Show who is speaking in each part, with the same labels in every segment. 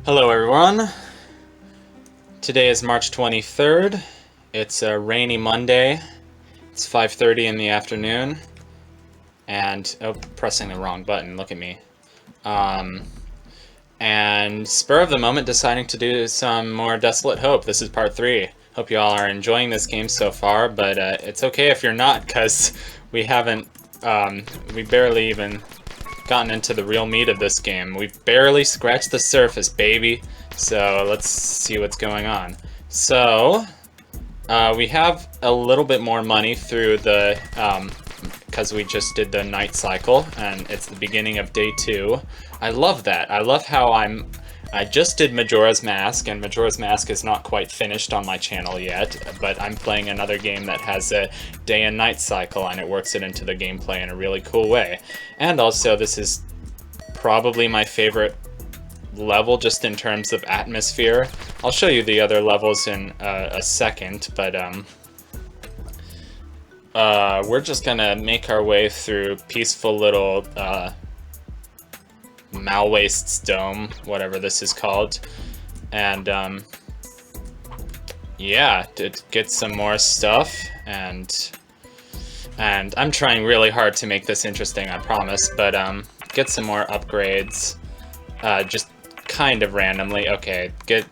Speaker 1: Hello everyone. Today is March 23rd. It's a rainy Monday. It's 5:30 in the afternoon. And, oh, pressing the wrong button, look at me. And spur of the moment deciding to do some more Desolate Hope. This is part 3. Hope you all are enjoying this game so far, but it's okay if you're not, because we haven't, we barely even gotten into the real meat of this game. We've barely scratched the surface, baby. So let's see what's going on. So we have a little bit more money through the because we just did the night cycle and it's the beginning of day 2. I love that. I love how I just did Majora's Mask, and Majora's Mask is not quite finished on my channel yet, but I'm playing another game that has a day and night cycle, and it works it into the gameplay in a really cool way. And also, this is probably my favorite level just in terms of atmosphere. I'll show you the other levels in a second, but we're just gonna make our way through peaceful little Malwaste's Dome, whatever this is called, and yeah, to get some more stuff, and I'm trying really hard to make this interesting, I promise, but get some more upgrades, just kind of randomly. Okay, get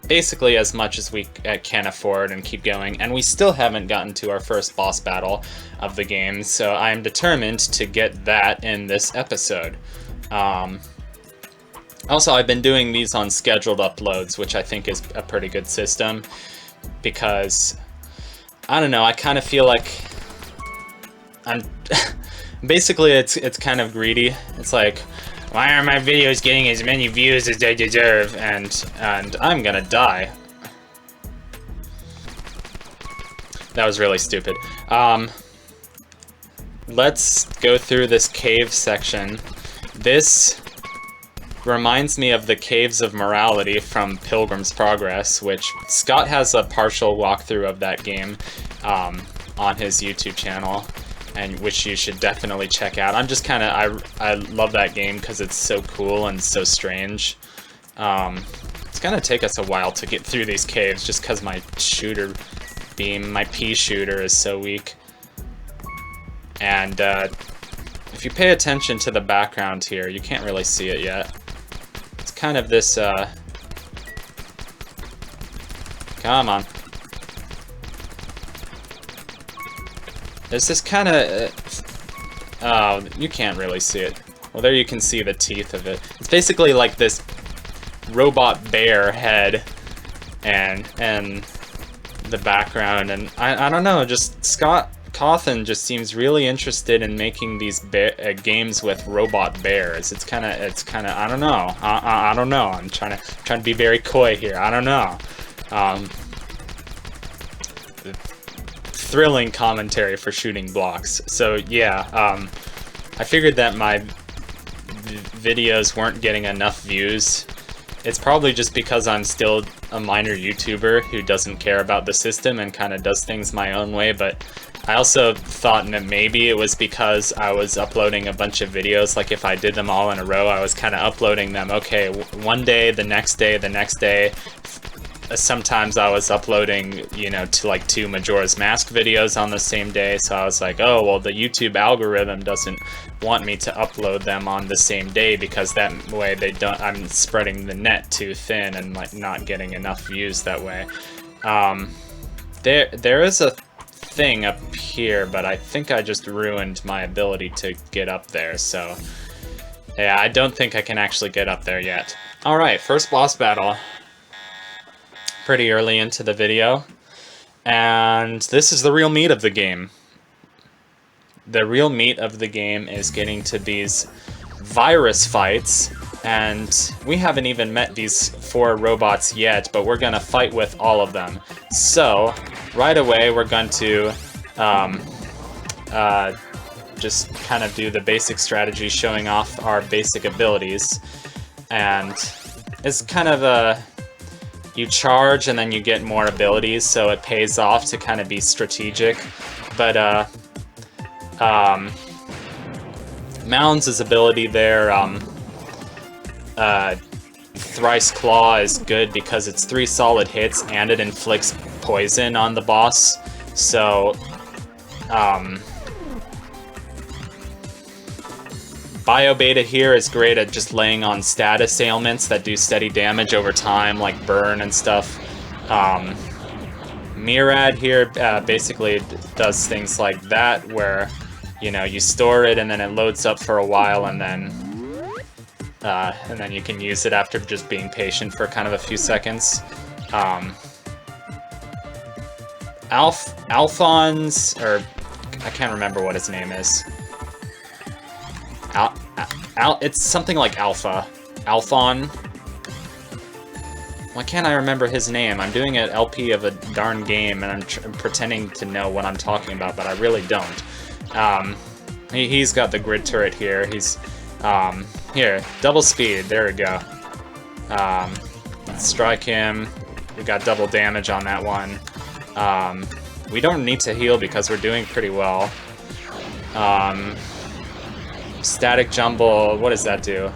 Speaker 1: basically as much as we can afford and keep going, and we still haven't gotten to our first boss battle of the game, so I am determined to get that in this episode. Also, I've been doing these on scheduled uploads, which I think is a pretty good system, because, I don't know, I kind of feel like I'm... basically, it's kind of greedy. It's like, why are my videos getting as many views as they deserve? And I'm gonna die. That was really stupid. Let's go through this cave section. This reminds me of the Caves of Morality from Pilgrim's Progress, which Scott has a partial walkthrough of that game on his YouTube channel, and which you should definitely check out. I'm just kind of, I love that game because it's so cool and so strange. It's gonna take us a while to get through these caves just because my shooter beam, my pea shooter, is so weak. And if you pay attention to the background here, you can't really see it yet. It's kind of this, come on. There's this kind of, oh, you can't really see it. Well, there you can see the teeth of it. It's basically like this robot bear head and the background, and I don't know, just Scott Cawthon just seems really interested in making these games with robot bears. It's kind of I don't know. I don't know. I'm trying to be very coy here. I don't know. Thrilling commentary for shooting blocks. So yeah, I figured that my videos weren't getting enough views. It's probably just because I'm still a minor YouTuber who doesn't care about the system and kind of does things my own way, but I also thought that maybe it was because I was uploading a bunch of videos. Like if I did them all in a row, I was kind of uploading them, okay, one day, the next day, the next day. Sometimes I was uploading, you know, to like 2 Majora's Mask videos on the same day, so I was like, oh, well, the YouTube algorithm doesn't want me to upload them on the same day because that way they don't, I'm spreading the net too thin and like not getting enough views that way. There is a thing up here, but I think I just ruined my ability to get up there, so yeah, I don't think I can actually get up there yet. Alright, first boss battle. Pretty early into the video, and this is the real meat of the game. The real meat of the game is getting to these virus fights, and we haven't even met these 4 robots yet, but we're gonna fight with all of them. So right away we're going to just kind of do the basic strategy, showing off our basic abilities, and it's kind of a you charge and then you get more abilities, so it pays off to kind of be strategic. But Mounds' ability there Thrice Claw is good because it's 3 solid hits and it inflicts poison on the boss. So, Bio Beta here is great at just laying on status ailments that do steady damage over time, like burn and stuff. Mirad here basically does things like that, where, you know, you store it and then it loads up for a while, and then you can use it after just being patient for kind of a few seconds. Alphonse, or I can't remember what his name is. It's something like Alpha. Alphon. Why can't I remember his name? I'm doing an LP of a darn game, and I'm pretending to know what I'm talking about, but I really don't. He's got the grid turret here. He's, here, double speed. There we go. Let's strike him. We got double damage on that one. We don't need to heal because we're doing pretty well. Static Jumble, what does that do?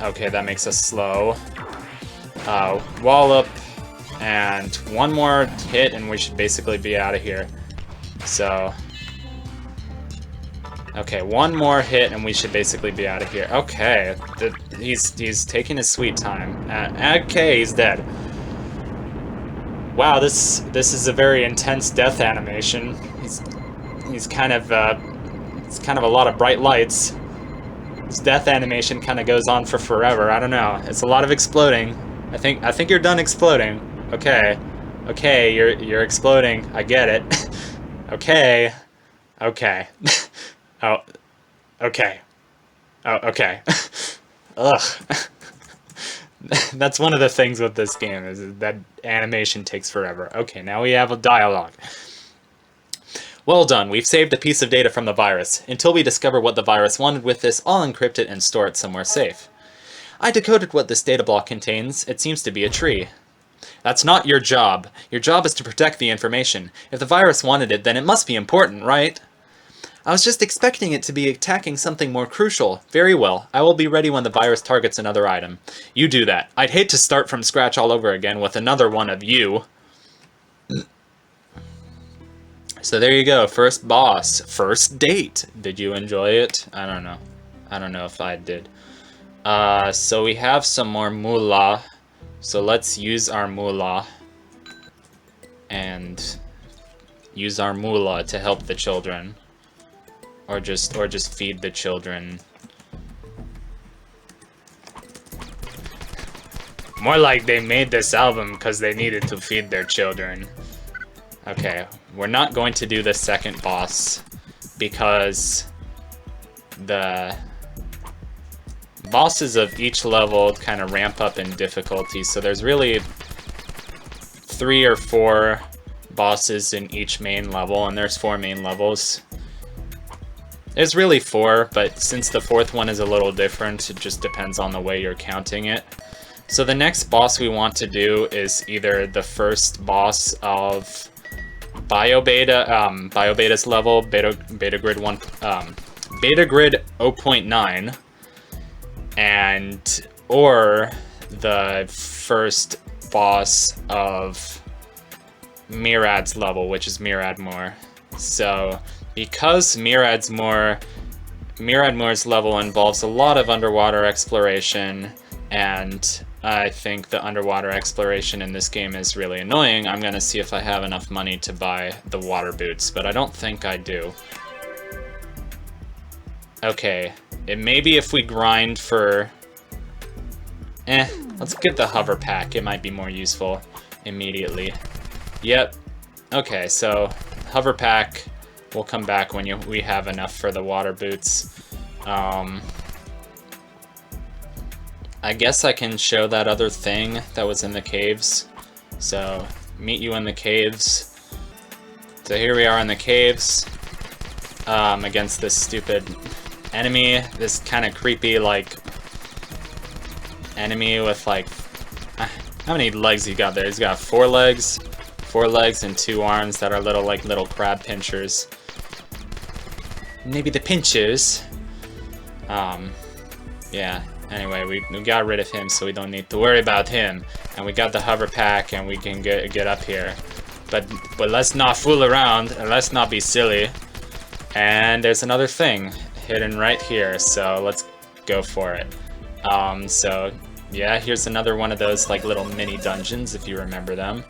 Speaker 1: Okay, that makes us slow. Wallop, and one more hit and we should basically be out of here. So, okay, one more hit and we should basically be out of here. Okay, he's taking his sweet time. Okay, he's dead. Wow, this is a very intense death animation. He's kind of it's kind of a lot of bright lights. This death animation kind of goes on for forever. I don't know. It's a lot of exploding. I think you're done exploding. Okay. Okay, you're exploding. I get it. Okay. Okay. Oh. Okay. Oh, okay. Ugh. That's one of the things with this game, is that animation takes forever. Okay, now we have a dialogue. Well done, we've saved a piece of data from the virus. Until we discover what the virus wanted with this, I'll encrypt it and store it somewhere safe. I decoded what this data block contains. It seems to be a tree. That's not your job. Your job is to protect the information. If the virus wanted it, then it must be important, right? I was just expecting it to be attacking something more crucial. Very well. I will be ready when the virus targets another item. You do that. I'd hate to start from scratch all over again with another one of you. So there you go. First boss. First date. Did you enjoy it? I don't know. I don't know if I did. So we have some more moolah. So let's use our moolah. And use our moolah to help the children. Or just feed the children. More like they made this album because they needed to feed their children. Okay, we're not going to do the second boss because the bosses of each level kind of ramp up in difficulty, so there's really 3 or 4 bosses in each main level, and there's 4 main levels. There's really 4, but since the 4th one is a little different, it just depends on the way you're counting it. So the next boss we want to do is either the first boss of Bio Beta's level, Beta Grid 1, Beta Grid 0.9, and or the first boss of Mirad's level, which is Mirad Moor. So because Mirad Moor's level involves a lot of underwater exploration, and I think the underwater exploration in this game is really annoying, I'm gonna see if I have enough money to buy the water boots, but I don't think I do. Okay, it maybe if we grind for... let's get the hover pack, it might be more useful immediately. Yep, okay, so hover pack, we'll come back when we have enough for the water boots. I guess I can show that other thing that was in the caves. So, meet you in the caves. So here we are in the caves, against this stupid enemy, this kind of creepy, like, enemy with, like, how many legs he got there? He's got 4 legs and 2 arms that are little crab pinchers. Maybe the pinchers. Yeah. Anyway, we got rid of him, so we don't need to worry about him. And we got the hover pack, and we can get up here. But let's not fool around, and let's not be silly. And there's another thing hidden right here, so let's go for it. So yeah, here's another one of those like little mini dungeons, if you remember them.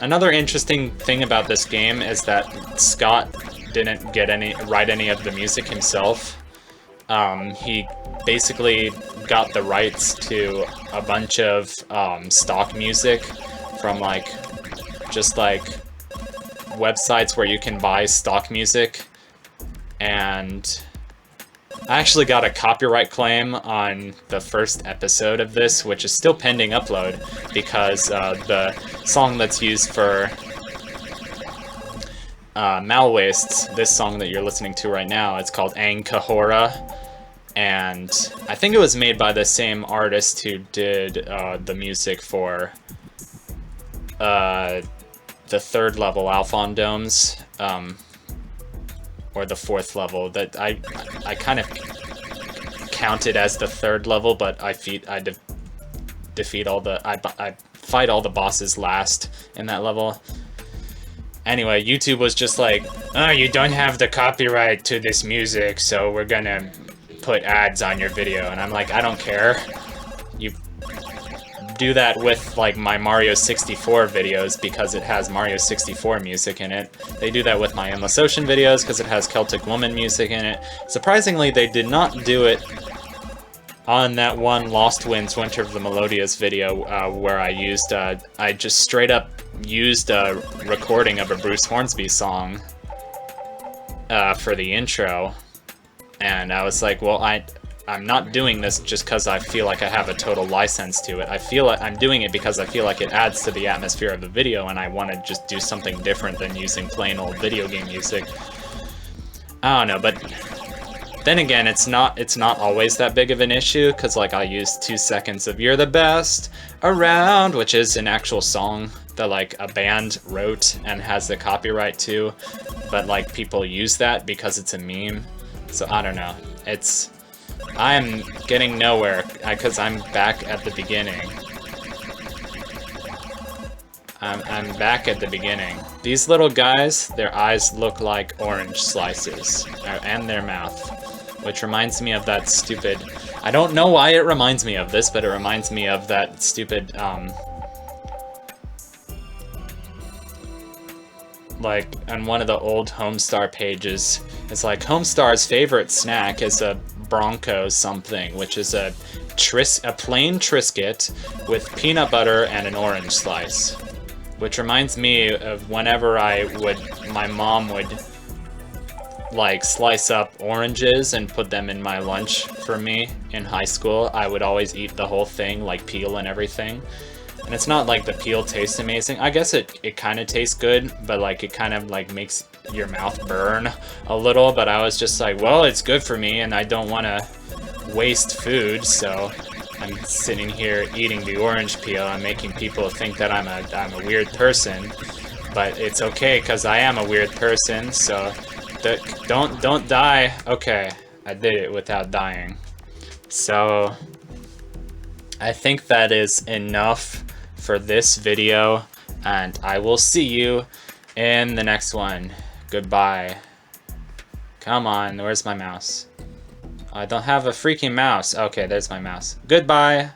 Speaker 1: Another interesting thing about this game is that Scott didn't write any of the music himself. He basically got the rights to a bunch of stock music from just websites where you can buy stock music, and I actually got a copyright claim on the first episode of this, which is still pending upload, because the song that's used for Malwastes, this song that you're listening to right now, it's called Ang Kahora, and I think it was made by the same artist who did the music for the 3rd level Alphon Domes, or the 4th level. That I kind of counted as the 3rd level, but I defeat all the I fight all the bosses last in that level. Anyway, YouTube was just like, oh, you don't have the copyright to this music, so we're gonna put ads on your video. And I'm like, I don't care. You do that with like my Mario 64 videos because it has Mario 64 music in it. They do that with my Endless Ocean videos because it has Celtic Woman music in it. Surprisingly, they did not do it on that one Lost Winds Winter of the Melodias video where I just straight up used a recording of a Bruce Hornsby song for the intro. And I was like, well, I'm not doing this just because I feel like I have a total license to it. I feel like I'm doing it because I feel like it adds to the atmosphere of the video, and I want to just do something different than using plain old video game music. I don't know, but then again, it's not always that big of an issue, because like I used 2 seconds of "You're the Best Around," which is an actual song that like a band wrote and has the copyright to, but like people use that because it's a meme. So I don't know. I'm getting nowhere because I'm back at the beginning. I'm back at the beginning. These little guys, their eyes look like orange slices, and their mouth, which reminds me of that stupid. I don't know why it reminds me of this, but it reminds me of that stupid like on one of the old Homestar pages, it's like Homestar's favorite snack is a Bronco something, which is a plain Triscuit with peanut butter and an orange slice. Which reminds me of whenever my mom would like slice up oranges and put them in my lunch for me in high school. I would always eat the whole thing, like peel and everything. And it's not like the peel tastes amazing. I guess it kind of tastes good, but like it kind of like makes your mouth burn a little. But I was just like, well, it's good for me and I don't want to waste food, so I'm sitting here eating the orange peel. I'm making people think that I'm a weird person, but it's okay because I am a weird person. So don't die. Okay, I did it without dying. So I think that is enough for this video, and I will see you in the next one. Goodbye. Come on, where's my mouse? I don't have a freaking mouse. Okay, there's my mouse. Goodbye.